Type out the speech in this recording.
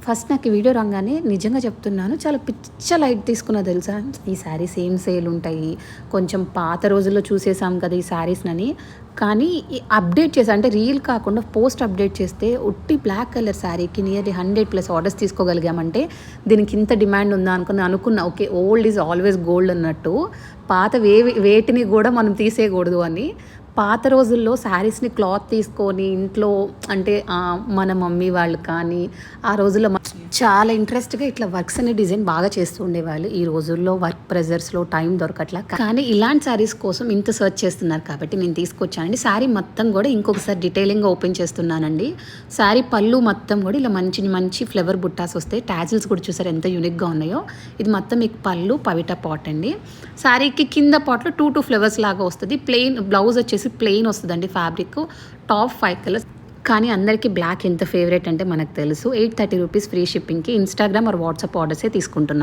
First నాకు ఈ video రాగానే నిజంగా చెప్తున్నాను చాలా పిచ్చ లైట్ తీసుకున్నా తెలుసా. ఈ శారీస్ ఏం సేల్ ఉంటాయి, కొంచెం పాత రోజుల్లో చూసేసాం కదా ఈ శారీస్నని. కానీ అప్డేట్ చేసా అంటే రీల్ కాకుండా పోస్ట్ అప్డేట్ చేస్తే ఉట్టి బ్లాక్ కలర్ శారీకి నియర్లీ 100+ ఆర్డర్స్ తీసుకోగలిగామంటే దీనికి ఇంత డిమాండ్ ఉందా అనుకున్నా. Okay, old is always gold అన్నట్టు. పాత వేటిని కూడా మనం తీసేయకూడదు అని. పాత రోజుల్లో శారీస్ని క్లాత్ తీసుకొని ఇంట్లో అంటే మన మమ్మీ వాళ్ళు కానీ ఆ రోజుల్లో చాలా ఇంట్రెస్ట్గా ఇట్లా వర్క్స్ అనే డిజైన్ బాగా చేస్తూ ఉండేవాళ్ళు. ఈ రోజుల్లో వర్క్ ప్రెజర్స్లో టైం దొరకట్లా, కానీ ఇలాంటి శారీస్ కోసం ఇంత సర్చ్ చేస్తున్నారు కాబట్టి నేను తీసుకొచ్చానండి. శారీ మొత్తం కూడా ఇంకొకసారి డీటెయిలింగ్గా ఓపెన్ చేస్తున్నానండి. శారీ పళ్ళు మొత్తం కూడా ఇలా మంచి ఫ్లవర్ బుట్టాస్ వస్తాయి. టాజిల్స్ కూడా చూసారు ఎంత యూనిక్గా ఉన్నాయో. ఇది మొత్తం మీకు పళ్ళు పవిట పాట్ అండి. శారీకి కింద పాట్లో 2 ఫ్లవర్స్ లాగా వస్తుంది. ప్లెయిన్ బ్లౌజ్ వచ్చేసి ప్లెయిన్ వస్తుందండి. Fabric top 5 colours. కానీ అందరికీ బ్లాక్ ఎంత ఫేవరెట్ అంటే మనకు తెలుసు. 830 రూపీస్ ఫ్రీ షిప్పింగ్కి ఇన్స్టాగ్రామ్ ఆర్ వాట్సాప్ ఆర్డర్సే తీసుకుంటున్నాను.